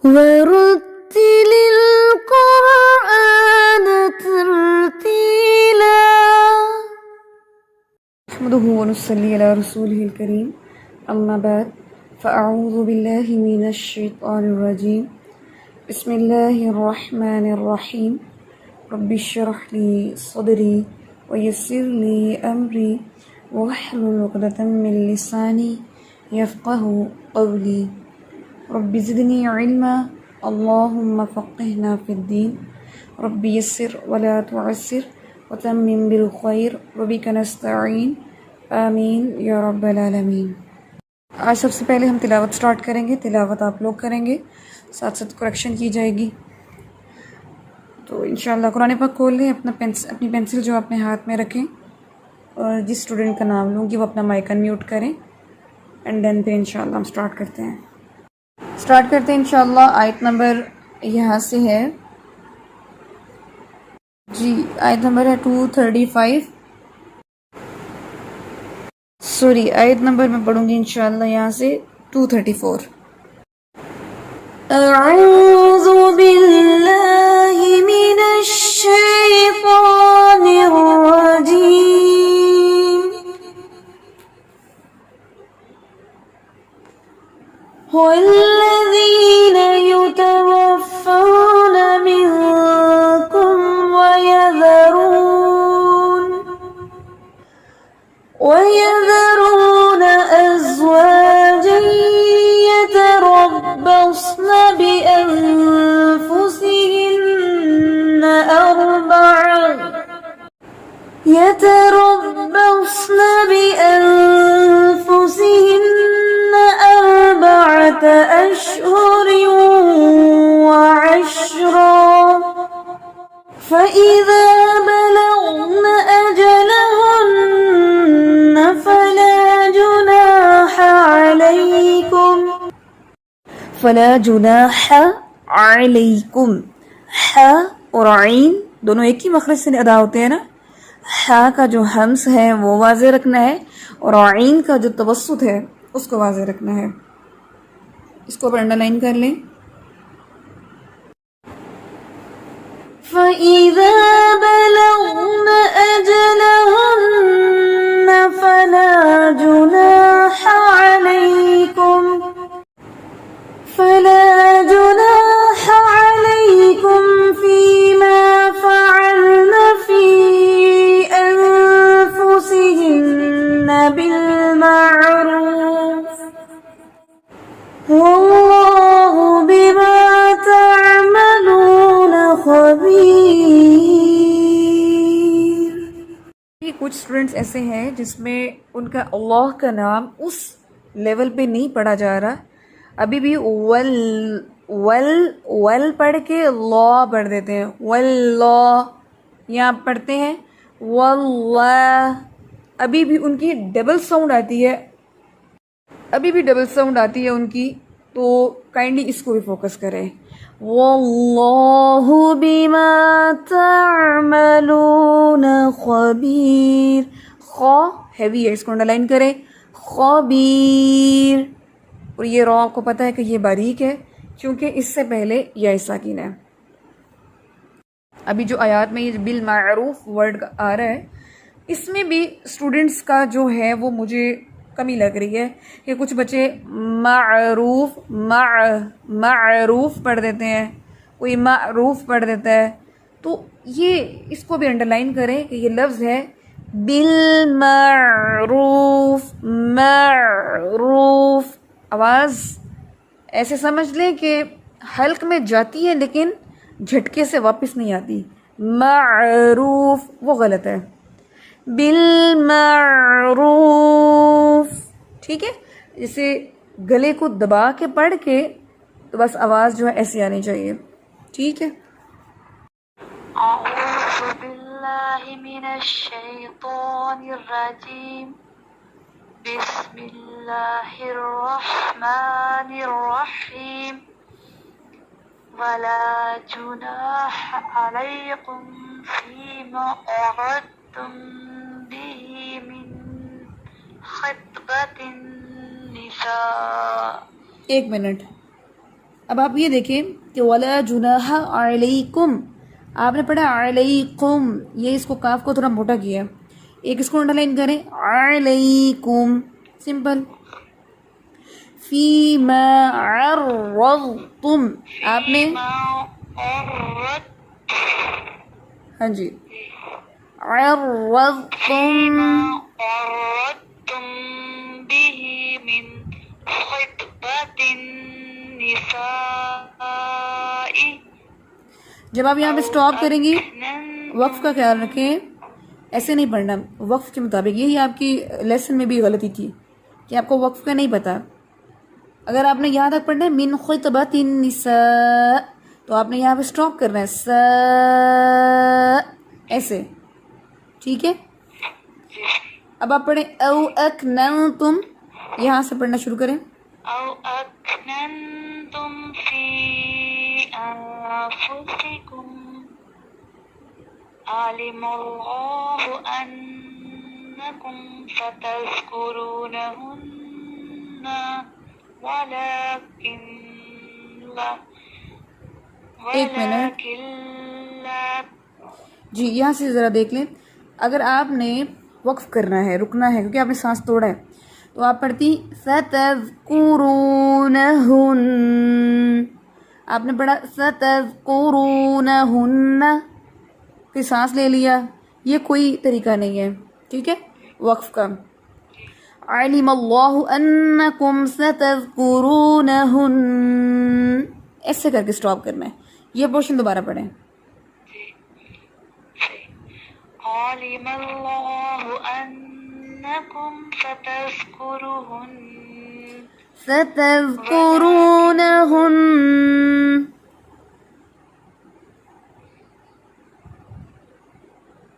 ورتل القرآن ترتيلا نحمده ونصلي على رسوله الكريم أما بعد فأعوذ بالله من الشيطان الرجيم بسم الله الرحمن الرحيم رب اشرح لي صدري ويسر لي أمري واحلل عقدة من لساني يفقه قولي رب زدني علما اللهم فقهنا في الدين رب يسر ولا تعسر وتمم بالخير وبك نستعين آمین یا رب العالمین۔ آج سب سے پہلے ہم تلاوت سٹارٹ کریں گے، تلاوت آپ لوگ کریں گے، ساتھ ساتھ کریکشن کی جائے گی۔ تو انشاءاللہ قرآن پاک کھول لیں، اپنی پینسل جو اپنے ہاتھ میں رکھیں، اور جس اسٹوڈنٹ کا نام لوں گی وہ اپنا مائک انمیوٹ کریں، اینڈ دین پھر انشاءاللہ ہم سٹارٹ کرتے ہیں انشاءاللہ۔ آیت نمبر یہاں سے ہے جی، آیت نمبر ہے 235، سوری آیت نمبر میں پڑھوں گی انشاءاللہ یہاں سے 234۔ اعوذ باللہ من الشیطان الرجیم والذین یتوفون منکم ويذرون أزواجا يتربصن بأنفسهن أربعة أشهر وعشرا فإذا بلغن أجلهن فلا جناح علیکم، ح اور عین دونوں ایک ہی مخرج سے ادا ہوتے ہیں نا، ح کا جو ہمس ہے وہ واضح رکھنا ہے، اور عین کا جو توسط ہے اس کو واضح رکھنا ہے۔ اس کو انڈر لائن کر لیں۔ فَإِذَا بَلَغْنَ أَجَلَهُنَّ فَلَا جُنَاحَ عَلَيْكُمْ فِيمَا فَعَلْنَ فِي أَنفُسِهِنَّ بِالْمَعْرُوفِ وَاللَّهُ بِمَا تَعْمَلُونَ خَبِيرٌ۔ کچھ اسٹوڈنٹس ایسے ہیں جس میں ان کا اللہ کا نام اس لیول پہ نہیں پڑھا جا رہا، ابھی بھی ول پڑھ کے لا پڑھ دیتے ہیں، واللہ یہاں پڑھتے ہیں واللہ، ابھی بھی ان کی ڈبل ساؤنڈ آتی ہے ان کی، تو کائنڈلی اس کو بھی فوکس کریں۔ واللہ بما تعملون خبیر، خا ہیوی ہے، اس کو انڈرلائن کریں، خبیر، اور یہ را آپ کو پتہ ہے کہ یہ باریک ہے کیونکہ اس سے پہلے یا ساکن ہے۔ ابھی جو آیات میں یہ بالمعروف ورڈ آ رہا ہے، اس میں بھی اسٹوڈنٹس کا جو ہے وہ مجھے کمی لگ رہی ہے کہ کچھ بچے معروف پڑھ دیتے ہیں، کوئی معروف پڑھ دیتا ہے، تو یہ اس کو بھی انڈرلائن کریں کہ یہ لفظ ہے بالمعروف، معروف، آواز ایسے سمجھ لیں کہ حلق میں جاتی ہے لیکن جھٹکے سے واپس نہیں آتی، معروف وہ غلط ہے، بالمعروف، ٹھیک ہے؟ جیسے گلے کو دبا کے پڑھ کے تو بس آواز جو ہے ایسی آنی چاہیے، ٹھیک ہے؟ اعوذ باللہ من الشیطان الرجیم بسم اللہ الرحمن الرحیم ولا جناح علیکم فیما أعدتم به من خطبة النساء۔ ایک منٹ، اب آپ یہ دیکھیں کہ ولا جناح علیکم، آپ نے پڑھا علیکم، یہ اس کو کاف کو تھوڑا موٹا کیا ہے، ایک اس کو انڈرلائن کریں علیکم، سمپل. فیما عرضتم، آپ نے فيما عرضت ہاں جی عرضتم فيما عرضتم به من خطبة النساء جب آپ یہاں پہ أو اسٹاپ کریں گی وقف کا خیال أكننتم. رکھیں، ایسے نہیں پڑھنا وقف کے مطابق. یہی آپ کی لیسن میں بھی غلطی تھی کہ آپ کو وقف کا نہیں پتا. اگر آپ نے یہاں تک پڑھنا ہے من خطبۃ النساء تو آپ نے یہاں پہ اسٹاپ کرنا ہے ایسے، ٹھیک ہے. اب آپ پڑھیں او اکننتم، یہاں سے پڑھنا شروع کریں. أو أكننتم في أنفسكم علم الله أنكم ستذكرونهن ولكن ایک منٹ لا جی، یہاں سے ذرا دیکھ لیں. اگر آپ نے وقف کرنا ہے، رکنا ہے کیونکہ آپ نے سانس توڑا ہے، تو آپ پڑھتی ستذکرونہن، آپ نے پڑھا ستذکرونہن، پھر سانس لے لیا، یہ کوئی طریقہ نہیں ہے، ٹھیک ہے وقف کا. علم اللہ انکم ستذکرونہن، ایسے کر کے سٹاپ کرنا ہے. یہ پورشن دوبارہ پڑھیں. علم الله أنكم ستذکرونہن،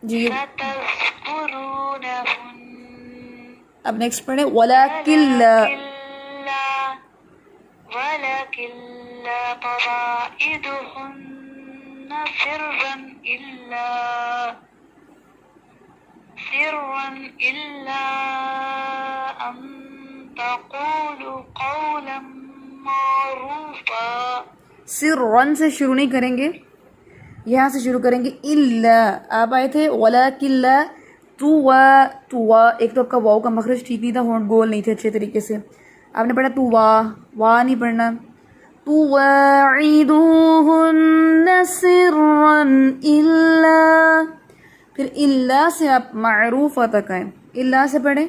جی ستذكرونهن اب نیکسٹ پڑھیں ولکن لا، ولكن لا تواعدهن سرا إلا أن تقولوا قولا معروفا. سرًا سے شروع نہیں کریں گے، یہاں سے شروع کریں گے. الا، آپ آئے تھے ولکن لا تو ایک تو آپ کا واو کا مخرج ٹھیک نہیں تھا، ہونٹ گول نہیں تھے اچھے طریقے سے. آپ نے پڑھا تو وا نہیں پڑھنا. تواعدوهن سرًا الا، پھر الا سے آپ معروفہ تک آئیں، الا سے پڑھیں.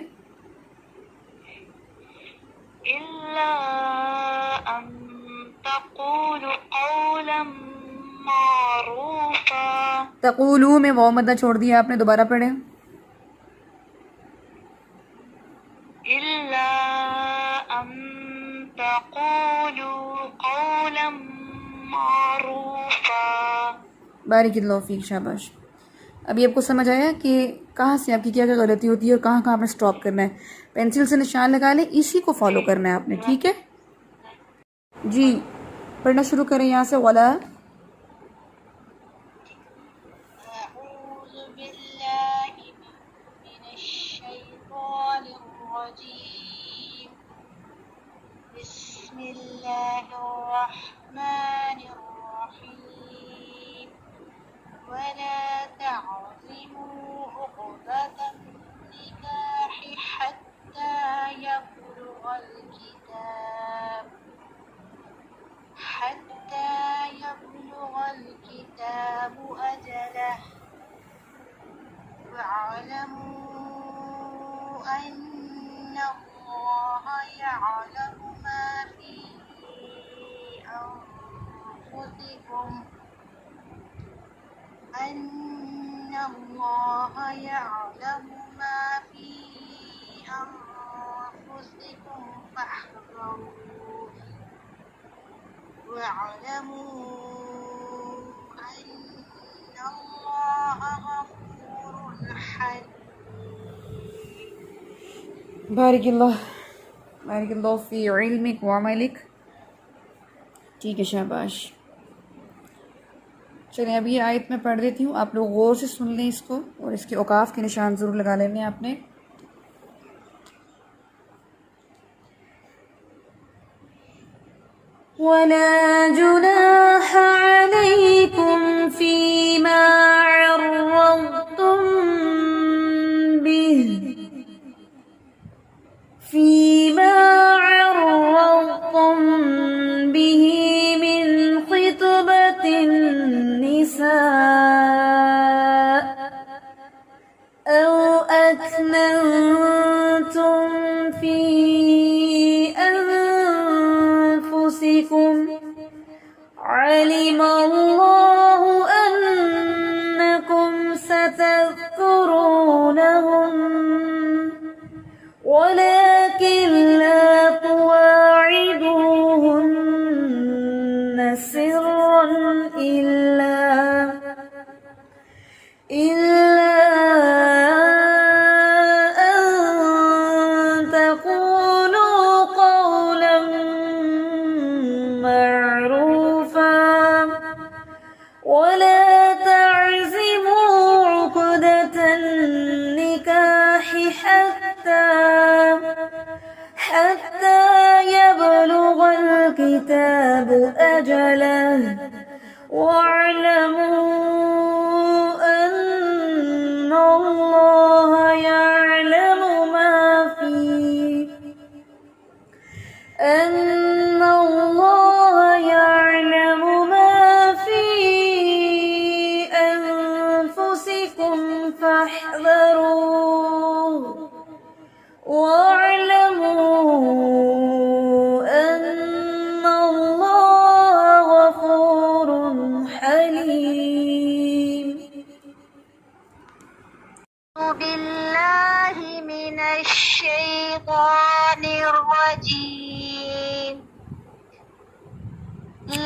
إلا أن تقولوا قولا معروفا. تقولو میں واو مدہ چھوڑ دیا آپ نے، دوبارہ پڑھیں. إلا أن تقولوا قولا معروفا. بارک اللہ فیک، شاباش. ابھی آپ کو سمجھ آیا کہ کہاں سے آپ کی کیا کیا غلطی ہوتی ہے اور کہاں کہاں آپ نے اسٹاپ کرنا ہے. پینسل سے نشان لگا لیں، اسی کو فالو کرنا ہے آپ نے، ٹھیک ہے جی. پڑھنا شروع کریں یہاں سے. ولا أعوذ بالله من الشيطان الرجيم. بسم الله الرحمن الرحيم. ولا تعزموا عقدة النكاح حتى يبلغ الكتاب أجله. واعلموا أن الله يعلم ما في أنفسكم فاحذروه. واعلموا أن الله غفور حليم. بارک اللہ فی علمک وعملک. ٹھیک ہے، شاباش. چلیں اب یہ آیت میں پڑھ دیتی ہوں، آپ لوگ غور سے سن لیں اس کو، اور اس کے اوقاف کے نشان ضرور لگا لینے آپ نے. ولا جناح عليكم فيما عرضتم به من خطبة النساء أو أكننتم في أنفسكم علم الله أنكم ستذكرونهم ولكن لا تواعدوهن سرا إلا أن تقولوا قولا معروفا ولا تعزموا عقدة النكاح حتى يبلغ الكتاب أجله واعلموا أن الله يعلم ما في أنفسكم فاحذروه واعلموا أن الله غفور حليم. أعوذ بالله من الشيطان الرجيم.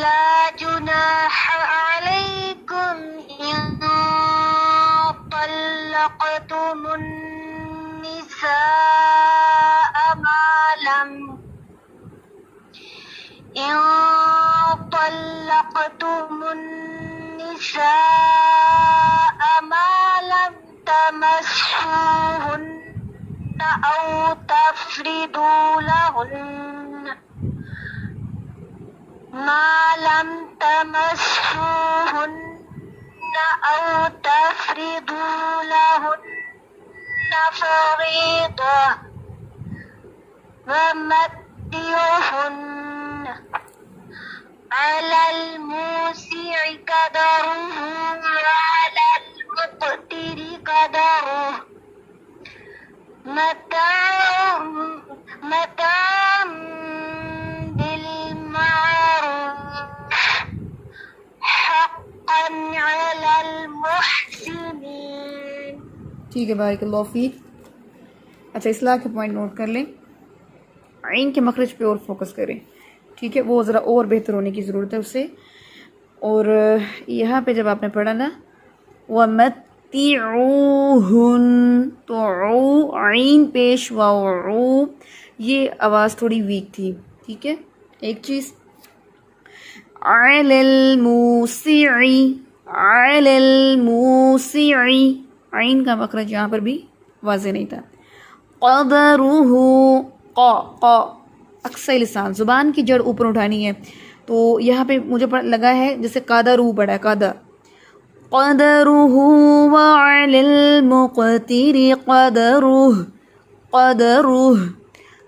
لا جناح عليكم إن طلقتم النساء ما لم تمسوهن أو تفرضوا لهن فريضة ومتعوهن على الموسع قدره وعلى المقتر قدره متاعا بالمعروف حقا على المحسنين. ٹھیک ہے، بارک اللہ فیک. اچھا، اصلاح کے پوائنٹ نوٹ کر لیں. عین کے مخرج پہ اور فوکس کریں، ٹھیک ہے، وہ ذرا اور بہتر ہونے کی ضرورت ہے اس سے. اور یہاں پہ جب آپ نے پڑھا نا وَمَتِّعُوهُن، تو عین پیش واو، یہ آواز تھوڑی ویک تھی، ٹھیک ہے. ایک چیز عَلَى الْمُوسِعِ، عین کا مخرج یہاں پر بھی واضح نہیں تھا. قَدَرُهُ، قا اکثر لسان، زبان کی جڑ اوپر اٹھانی ہے، تو یہاں پہ مجھے لگا ہے جیسے قَدَرُهُ پڑھا ہے، قَدَرُهُ وَعَلَى الْمُقْتِرِ قَدَرُهُ،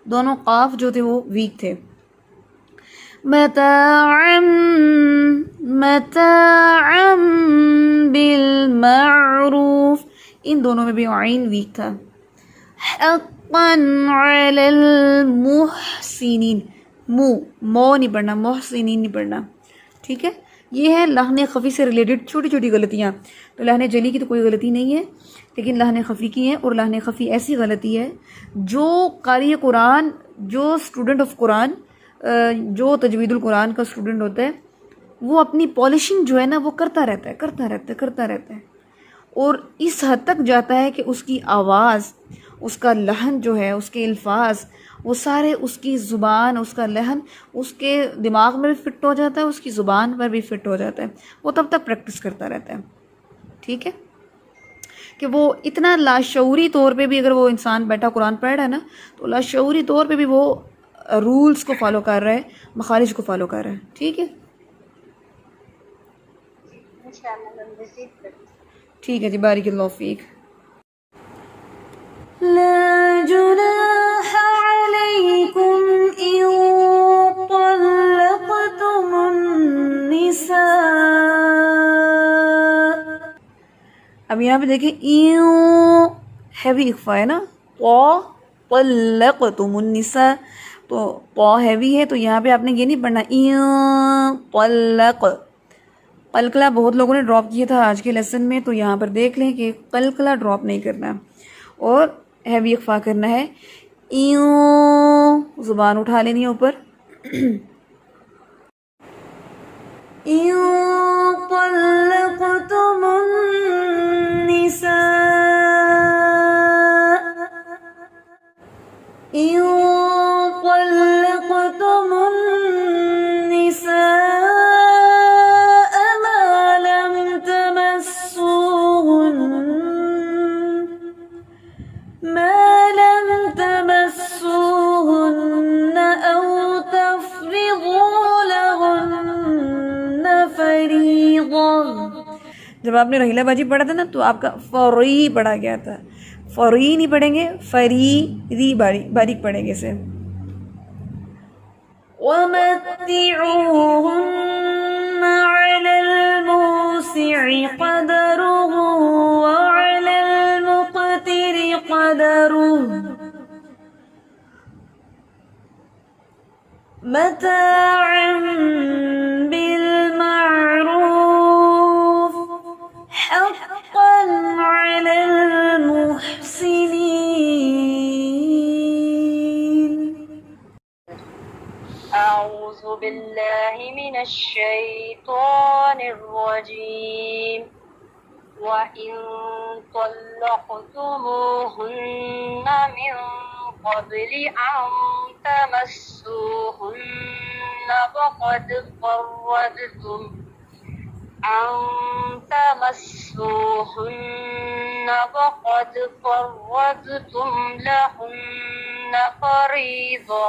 دونوں قاف جو تھے وہ ویک تھے. متاعا بالمعروف، ان دونوں میں بھی عین ویک تھا. حقا علی المحسنین، مو نہیں پڑھنا، محسنین نہیں پڑھنا، ٹھیک ہے. یہ ہے لحن خفی سے ریلیٹڈ چھوٹی چھوٹی غلطیاں. تو لحن جلی کی تو کوئی غلطی نہیں ہے، لیکن لحن خفی کی ہے. اور لحن خفی ایسی غلطی ہے جو قاری قرآن، جو اسٹوڈنٹ آف قرآن، جو تجوید القرآن کا اسٹوڈنٹ ہوتا ہے، وہ اپنی پالشنگ جو ہے نا وہ کرتا رہتا ہے اور اس حد تک جاتا ہے کہ اس کی آواز، اس کا لحن جو ہے، اس کے الفاظ، وہ سارے اس کی زبان، اس کا لحن اس کے دماغ میں بھی فٹ ہو جاتا ہے، اس کی زبان پر بھی فٹ ہو جاتا ہے. وہ تب تک پریکٹس کرتا رہتا ہے، ٹھیک ہے، کہ وہ اتنا لاشعوری طور پہ بھی اگر وہ انسان بیٹھا قرآن پڑھ رہا ہے نا، تو لاشعوری طور پہ بھی وہ رولز کو فالو کر رہا ہے، مخارج کو فالو کر رہا ہے. ٹھیک ہے، انشاءاللہ ہم رسیو کریں. ٹھیک ہے جی، بارک اللہ فیک. لا جناح علیکم ان طلقتم النساء. اب یہاں پہ دیکھیں ہیوی اخفا ہے نا، طلقتم النساء، تو ہیوی ہے، تو یہاں پہ آپ نے یہ نہیں پڑھنا طلق. قلقلہ بہت لوگوں نے ڈراپ کیا تھا آج کے لیسن میں، تو یہاں پر دیکھ لیں کہ قلقلہ ڈراپ نہیں کرنا اور ہیوی اخفا کرنا ہے. زبان اٹھا لینی ہے اوپر. طلقتم النساء طلقتم النساء ما لم تمسوهن أو تفرضوا لهن فریضہ. جب آپ نے رحیلہ باجی پڑھا تھا نا تو آپ کا فری پڑھا گیا تھا، فری نہیں پڑھیں گے، فری باریک پڑھیں گے اسے. وَمَتِّعُوهُنَّ عَلَى الْمُوسِعِ قَدَرُهُ وَعَلَى الْمُقْتِرِ قَدَرُهُ مَتَاعًا بِالْمَعْرُوفِ حَقًّا عَلَى الْمُحْسِنِينَ. أعوذ بالله من الشيطان الرجيم. وإن طلقتموهن من قبل أن تمسوهن وقد فرضتم لهن فريضة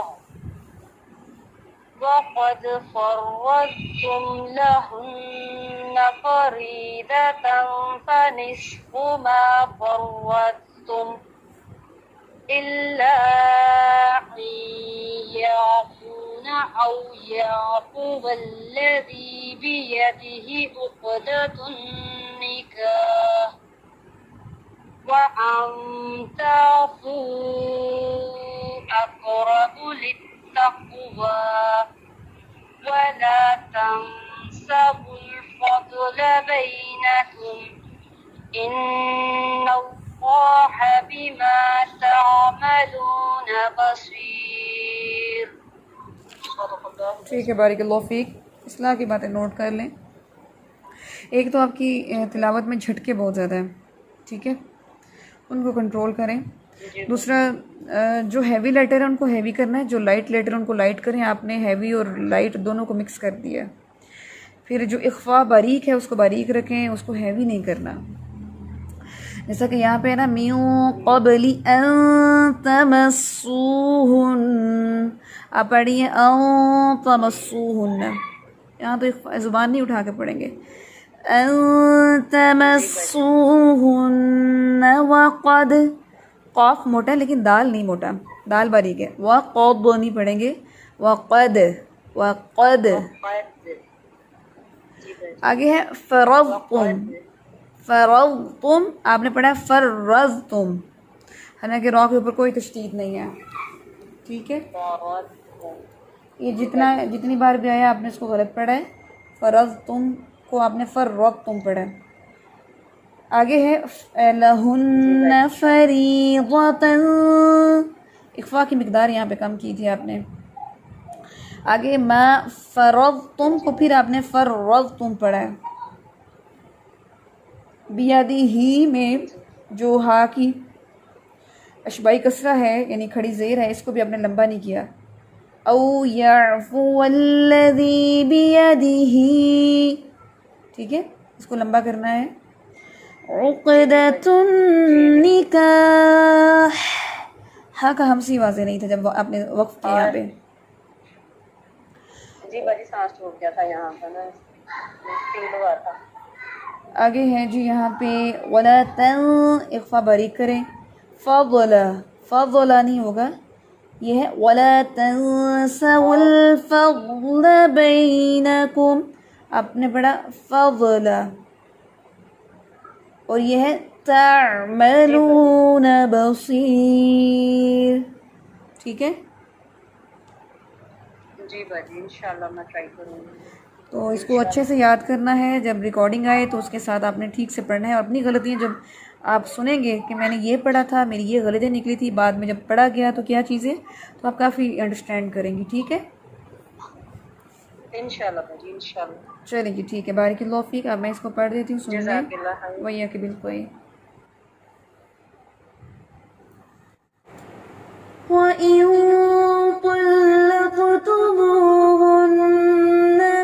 فنصف ما فرضتم إلا أن يعفون أو يعفو الذي بيده عقدة النكاح وأن تعفوا أقرب للتقوى ولا تنسوا الفضل بينكم إن الله بما تعملون بصير. ٹھیک ہے، بارک اللہ فیک. اصلاح کی باتیں نوٹ کر لیں. ایک تو آپ کی تلاوت میں جھٹکے بہت زیادہ ہیں، ٹھیک ہے، ان کو کنٹرول کریں. دوسرا جو ہیوی لیٹر ہے ان کو ہیوی کرنا ہے، جو لائٹ لیٹر ہے ان کو لائٹ کریں. آپ نے ہیوی اور لائٹ دونوں کو مکس کر دیا ہے. پھر جو اخفا باریک ہے اس کو باریک رکھیں، اس کو ہیوی نہیں کرنا. جیسا کہ یہاں پہ ہے نا من قبل ان تمسوہن، آپ پڑھیے ان تمسوہن، یہاں تو زبان نہیں اٹھا کے پڑھیں گے. ان تمسوہن وقد، قاف موٹا ہے لیکن دال نہیں موٹا، دال باریک ہے. وقد نہیں پڑھیں گے، وقد. آگے ہے فرضتم، آپ نے پڑھا فرضتم، حالانکہ را کے اوپر کوئی تشدید نہیں ہے. ٹھیک ہے، یہ جتنی بار بھی آیا آپ نے اس کو غلط پڑھا ہے. فرضتم کو آپ نے فرضتم پڑھا ہے. آگے ہے لہن فریضۃ، اخفا کی مقدار یہاں پہ کم کی تھی آپ نے. آگے ما فرضتم کو پھر آپ نے فرضتم پڑھا ہے. بیادی ہی میں جو ہا کی اشبائی کسرہ ہے یعنی کھڑی زیر ہے، اس کو بھی آپ نے لمبا نہیں کیا. او یعفو الذی بیدہ، ٹھیک ہے، اس کو لمبا کرنا ہے. عقدۃ النکاح، ہاں کا ہمسی واضح نہیں تھا جب آپ نے وقف کیا یہاں پہ. جی باجی سانس ٹوٹ گیا تھا یہاں پہ نا، فیل ہوا تھا. آگے ہے جی یہاں پہ ولا تن، اخفا باریک کریں، فضلا، فضلا نہیں ہوگا، یہ ہے ولا تنسوا الفضل بینکم، آپ نے پڑھا فضلا، اور یہ ہے تعملون بصیر. ٹھیک ہے، جی باجی انشاءاللہ میں ٹرائی کروں گی. تو اس کو اچھے سے یاد کرنا ہے، جب ریکارڈنگ آئے تو اس کے ساتھ آپ نے ٹھیک سے پڑھنا ہے، اور اپنی غلطیاں جب آپ سنیں گے کہ میں نے یہ پڑھا تھا، میری یہ غلطیاں نکلی تھی، بعد میں جب پڑھا گیا تو کیا چیزیں، تو آپ کافی انڈرسٹینڈ کریں گی. ٹھیک ہے، انشاءاللہ باجی انشاءاللہ. چلیں جی ٹھیک ہے، بارک اللہ فیک. اب میں اس کو پڑھ دیتی ہوں، سن لیں. جزاک اللہ خیر. وہی کہ بالکل وَإِن طَلَّقْتُمُوهُنَّ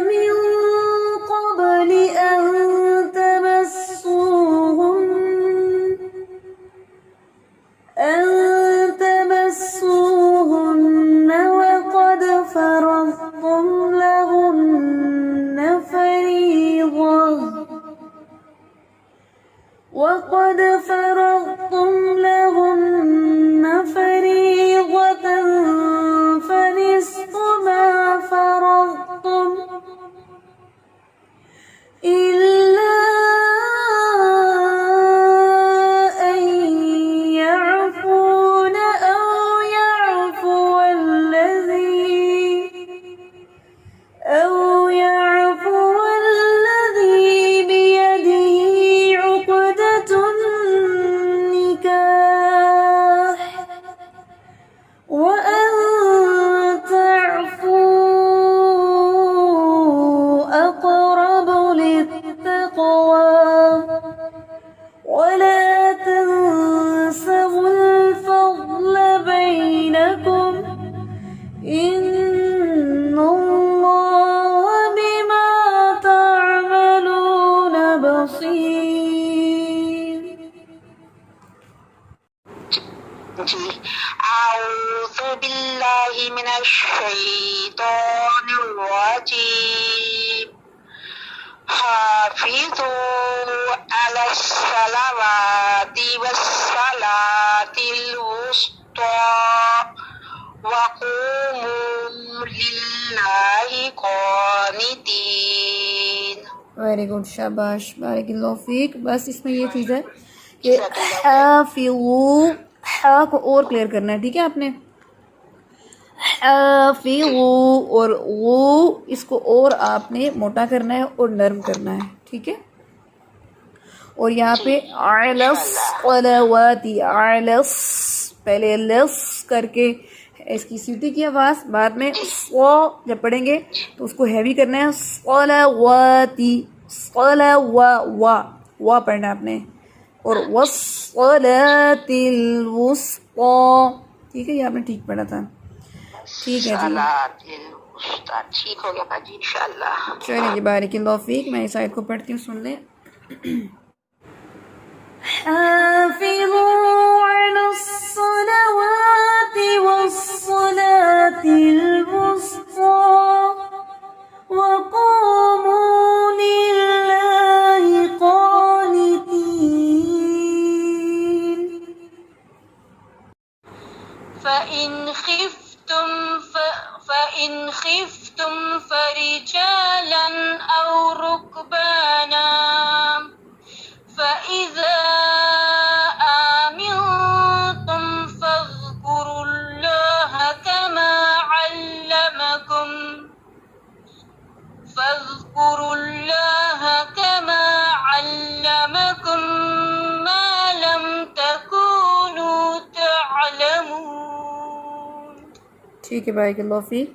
مِن قَبْلِ أَن تَمَسُّوهُنَّ وَقَدْ فَرَضْتُمْ لَهُنَّ فَرِيضَةً فَنِصْفُ مَا فَرَضْتُمْ إِلَّا أَن يَعْفُونَ أَوْ يَعْفُوَ الَّذِي بِيَدِهِ عُقْدَةُ النِّكَاحِ وَأَن تَعْفُوا أَقْرَبُ لِلتَّقْوَىٰ وَلَا تَنسَوُا الْفَضْلَ بَيْنَكُمْ إِنَّ اللَّهَ بِمَا تَعْمَلُونَ بَصِيرٌ. جی اعوذ باللہ من الشیطان الرجیم. حافظوا علی الصلوات والصلاة الوسطى وقوموا للہ قانتین. ویری گڈ، شاباش، بارک اللہ فیک. بس اس میں یہ چیز ہے کہ حافظوا، ہا کو اور کلیئر کرنا ہے. ٹھیک ہے، آپ نے حافظوا، اور وہ اس کو اور آپ نے موٹا کرنا ہے اور نرم کرنا ہے. ٹھیک ہے، اور یہاں پہ علی الصلوات، علی، پہلے لس کر کے اس کی سیٹی کی آواز، بعد میں سو جب پڑھیں گے تو اس کو ہیوی کرنا ہے، صلواتی، وا پڑھنا ہے آپ نے، اور والصلاۃ الوسطیٰ. ٹھیک ہے، یہ آپ نے ٹھیک پڑھا تھا. ٹھیک ہے جی، ٹھیک ہو گیا باجی انشاءاللہ. چلیں جی، بارک اللہ فیک. میں اس آیت کو پڑھتی ہوں، سن لیں. حافظوا علی الصلوات والصلاة الوسطى وقوموا للہ قانتین. فَإِنْ خِفْتُمْ فَرِجَالًا أَوْ رُكْبَانًا فَإِذَا آمنتم فاذكروا الله كما علمكم ما لم تكونوا تعلمون. ٹھیک ہے، بارک اللہ فیک.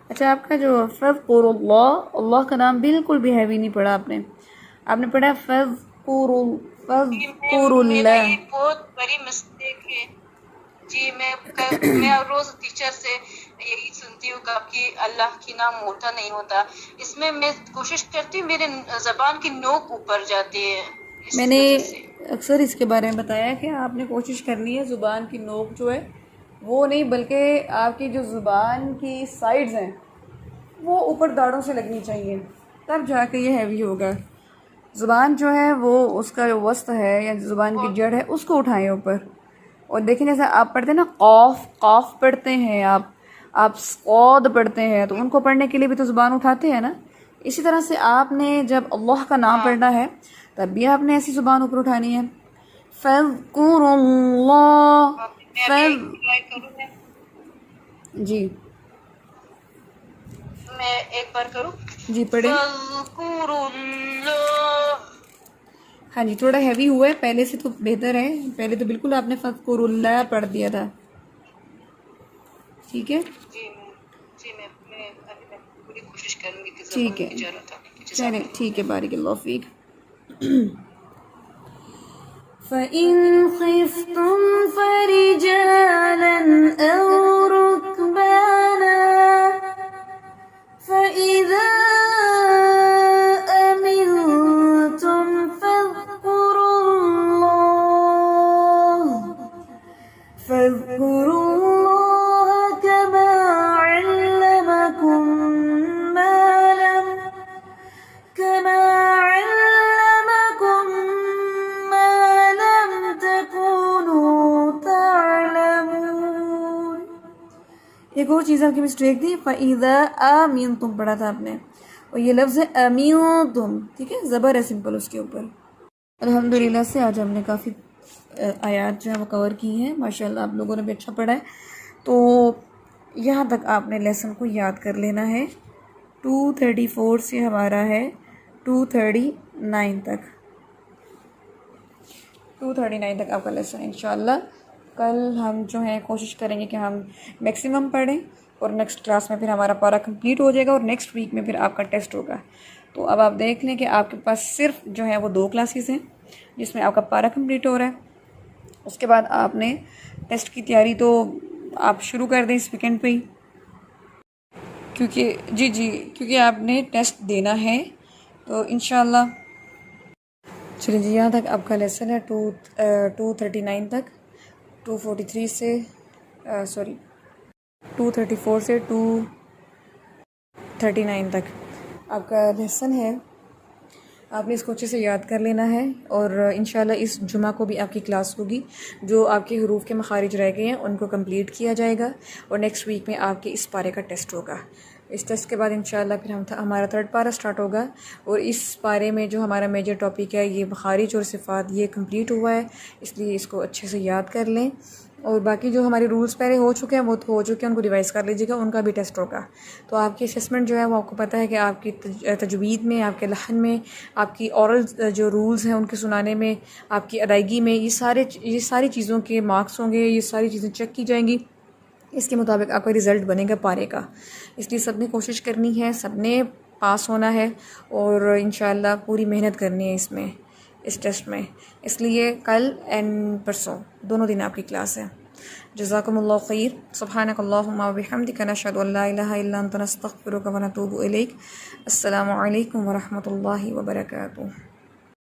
اچھا، آپ کا جو فذکروا اللہ، اللہ کا نام بالکل بھی ہیوی نہیں پڑھا آپ نے پڑھا فذکروا میرا اللہ. یہ بہت بڑی مسٹیک ہے جی. میں روز ٹیچر سے یہی سنتی ہوں کہ اللہ کی نام موٹا نہیں ہوتا. اس میں میں کوشش کرتی ہوں، میرے زبان کی نوک اوپر جاتی ہے. میں نے اکثر اس کے بارے میں بتایا کہ آپ نے کوشش کرنی ہے زبان کی نوک جو ہے وہ نہیں، بلکہ آپ کی جو زبان کی سائڈز ہیں وہ اوپر داڑھوں سے لگنی چاہیے، تب جا کے یہ ہیوی ہوگا. زبان جو ہے وہ اس کا جو وسط ہے یا زبان کی جڑ ہے اس کو اٹھائیں اوپر. اور دیکھیں جیسے آپ پڑھتے ہیں نا قاف پڑھتے ہیں آپ صاد پڑھتے ہیں، تو ان کو پڑھنے کے لیے بھی تو زبان اٹھاتے ہیں نا. اسی طرح سے آپ نے جب اللہ کا نام پڑھنا ہے تب بھی آپ نے ایسی زبان اوپر اٹھانی ہے. فَاذْكُرُوا اللَّهَ میں ابھی ٹرائی کروں گا. جی میں ایک بار کروں. جی پڑھیں. فَاذْكُرُوا اللَّهَ. ہاں جی تھوڑا ہیوی ہوا ہے، پہلے سے تو بہتر ہے. پہلے تو بالکل آپ نے فَاذْكُرُوا اللَّهَ پڑھ دیا تھا. ٹھیک ہے میں ابھی میں پوری کوشش کروں گی کہ ٹھیک زبان ہے کی جرات آنے. چلیں ٹھیک ہے. بارک اللہ فیک. فَإِنْ خِفْتُمْ فَرِجَالًا أَوْ رُكْبَانًا فَإِذَا أَمِنْتُمْ فَاذْكُرُوا اللَّهَ كَمَا عَلَّمَكُم مَّا لَمْ تَكُونُوا تَعْلَمُونَ. ایک اور چیز آپ کی مسٹیک تھی، فَإِذَا آمِنْتُمْ پڑھا تھا آپ نے، اور یہ لفظ ہے آمِنْتُم. ٹھیک ہے، زبر ہے سمپل اس کے اوپر. الحمدللہ سے آج ہم نے کافی آیات جو ہے وہ کور کی ہیں. ماشاءاللہ آپ لوگوں نے بھی اچھا پڑھا ہے. تو یہاں تک آپ نے لیسن کو یاد کر لینا ہے. 234 سے ہمارا ہے 239 تک. 239 تک آپ کا لیسن انشاءاللہ. کل ہم جو ہیں کوشش کریں گے کہ ہم میکسیمم پڑھیں، اور نیکسٹ کلاس میں پھر ہمارا پارا کمپلیٹ ہو جائے گا، اور نیکسٹ ویک میں پھر آپ کا ٹیسٹ ہوگا. تو اب آپ دیکھ لیں کہ آپ کے پاس صرف جو ہے وہ 2 کلاسز ہیں جس میں آپ کا پارا کمپلیٹ ہو رہا ہے. اس کے بعد آپ نے ٹیسٹ کی تیاری تو آپ شروع کر دیں اس ویکنڈ پہ ہی، کیونکہ آپ نے ٹیسٹ دینا ہے. تو انشاءاللہ چلیے جی یہاں تک آپ کا لیسن ہے 239 تک. 243 سے 234 سے 239 تک آپ کا لیسن ہے. آپ نے اس کو اچھے سے یاد کر لینا ہے، اور انشاءاللہ اس جمعہ کو بھی آپ کی کلاس ہوگی. جو آپ کے حروف کے مخارج رہ گئے ہیں ان کو کمپلیٹ کیا جائے گا، اور نیکسٹ ویک میں آپ کے اس پارے کا ٹیسٹ ہوگا. اس ٹیسٹ کے بعد انشاءاللہ پھر ہمارا 3rd پارا سٹارٹ ہوگا، اور اس پارے میں جو ہمارا میجر ٹاپک ہے یہ مخارج اور صفات یہ کمپلیٹ ہوا ہے، اس لیے اس کو اچھے سے یاد کر لیں. اور باقی جو ہمارے رولز پہلے ہو چکے ہیں وہ تو ہو چکے ہیں، ان کو ریوائز کر لیجیے گا، ان کا بھی ٹیسٹ ہوگا. تو آپ کی اسسمنٹ جو ہے وہ آپ کو پتہ ہے کہ آپ کی تجوید میں، آپ کے لحن میں، آپ کی اورل جو رولز ہیں ان کے سنانے میں، آپ کی ادائیگی میں، یہ ساری چیزوں کے مارکس ہوں گے. یہ ساری چیزیں چیک کی جائیں گی، اس کے مطابق آپ کا رزلٹ بنے گا پارے کا. اس لیے سب نے کوشش کرنی ہے، سب نے پاس ہونا ہے، اور انشاءاللہ پوری محنت کرنی ہے اس ٹیسٹ میں. اس لیے کل اینڈ پرسوں دونوں دن آپ کی کلاس ہے. جزاکم اللہ خیر. سبحانک اللہم و بحمدک نشہد ان لا الہ الا انت نستغفرک و نتوب الیک. السلام علیکم ورحمۃ اللہ وبرکاتہ.